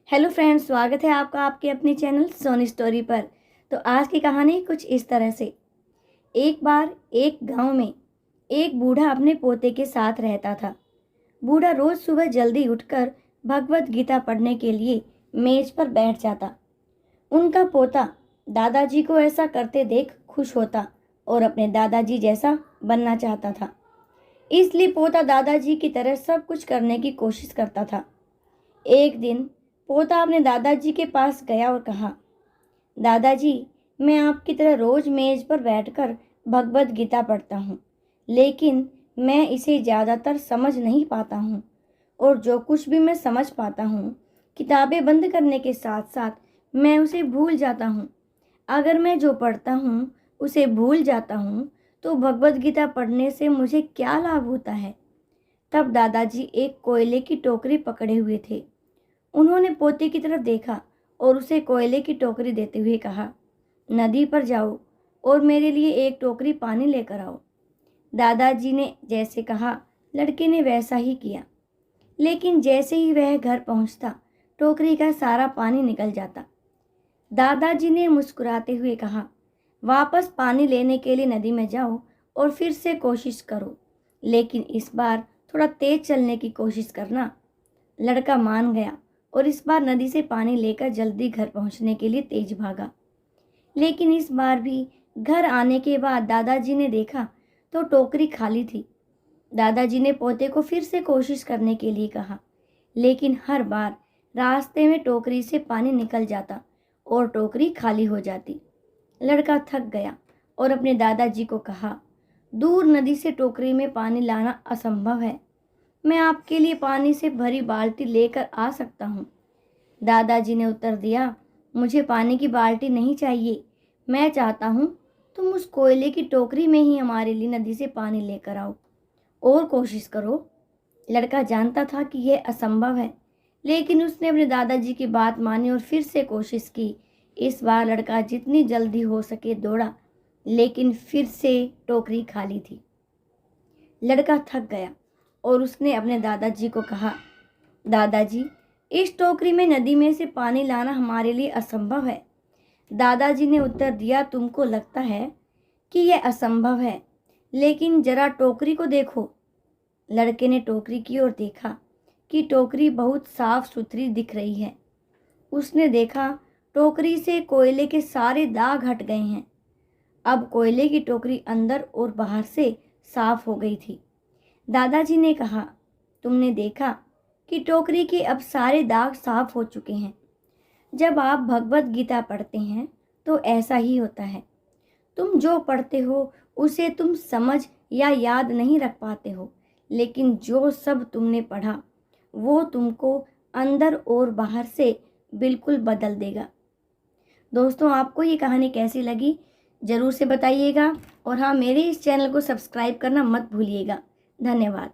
Hello friends, स्वागत है आपका आपके अपने चैनल सोनी स्टोरी पर। तो आज की कहानी कुछ इस तरह से। एक बार एक गांव में एक बूढ़ा अपने पोते के साथ रहता था। बूढ़ा रोज सुबह जल्दी उठकर भगवत गीता पढ़ने के लिए मेज पर बैठ जाता। उनका पोता दादाजी को ऐसा करते देख खुश होता और अपने दादाजी जैसा बनना चाहता था। इसलिए पोता दादाजी की तरह सब कुछ करने की कोशिश करता था। एक दिन पोता अपने दादाजी के पास गया और कहा, दादाजी, मैं आपकी तरह रोज मेज पर बैठकर भगवत गीता पढ़ता हूँ, लेकिन मैं इसे ज़्यादातर समझ नहीं पाता हूँ और जो कुछ भी मैं समझ पाता हूँ, किताबें बंद करने के साथ साथ मैं उसे भूल जाता हूँ। अगर मैं जो पढ़ता हूँ उसे भूल जाता हूँ तो भगवत गीता पढ़ने से मुझे क्या लाभ होता है। तब दादाजी एक कोयले की टोकरी पकड़े हुए थे। उन्होंने पोते की तरफ देखा और उसे कोयले की टोकरी देते हुए कहा, नदी पर जाओ और मेरे लिए एक टोकरी पानी लेकर आओ। दादाजी ने जैसे कहा, लड़के ने वैसा ही किया, लेकिन जैसे ही वह घर पहुंचता, टोकरी का सारा पानी निकल जाता। दादाजी ने मुस्कुराते हुए कहा, वापस पानी लेने के लिए नदी में जाओ और फिर से कोशिश करो, लेकिन इस बार थोड़ा तेज चलने की कोशिश करना। लड़का मान गया और इस बार नदी से पानी लेकर जल्दी घर पहुंचने के लिए तेज भागा। लेकिन इस बार भी घर आने के बाद दादाजी ने देखा तो टोकरी खाली थी। दादाजी ने पोते को फिर से कोशिश करने के लिए कहा, लेकिन हर बार रास्ते में टोकरी से पानी निकल जाता और टोकरी खाली हो जाती। लड़का थक गया और अपने दादाजी को कहा, दूर नदी से टोकरी में पानी लाना असंभव है। मैं आपके लिए पानी से भरी बाल्टी लेकर आ सकता हूँ। दादाजी ने उत्तर दिया, मुझे पानी की बाल्टी नहीं चाहिए। मैं चाहता हूँ तुम उस कोयले की टोकरी में ही हमारे लिए नदी से पानी लेकर आओ और कोशिश करो। लड़का जानता था कि यह असंभव है, लेकिन उसने अपने दादाजी की बात मानी और फिर से कोशिश की। इस बार लड़का जितनी जल्दी हो सके दौड़ा, लेकिन फिर से टोकरी खाली थी। लड़का थक गया और उसने अपने दादाजी को कहा, दादाजी, इस टोकरी में नदी में से पानी लाना हमारे लिए असंभव है। दादाजी ने उत्तर दिया, तुमको लगता है कि यह असंभव है, लेकिन जरा टोकरी को देखो। लड़के ने टोकरी की ओर देखा कि टोकरी बहुत साफ सुथरी दिख रही है। उसने देखा टोकरी से कोयले के सारे दाग हट गए हैं। अब कोयले की टोकरी अंदर और बाहर से साफ हो गई थी। दादाजी ने कहा, तुमने देखा कि टोकरी के अब सारे दाग साफ हो चुके हैं। जब आप भगवत गीता पढ़ते हैं तो ऐसा ही होता है। तुम जो पढ़ते हो उसे तुम समझ या याद नहीं रख पाते हो, लेकिन जो सब तुमने पढ़ा वो तुमको अंदर और बाहर से बिल्कुल बदल देगा। दोस्तों, आपको ये कहानी कैसी लगी ज़रूर से बताइएगा और हाँ, मेरे इस चैनल को सब्सक्राइब करना मत भूलिएगा। धन्यवाद।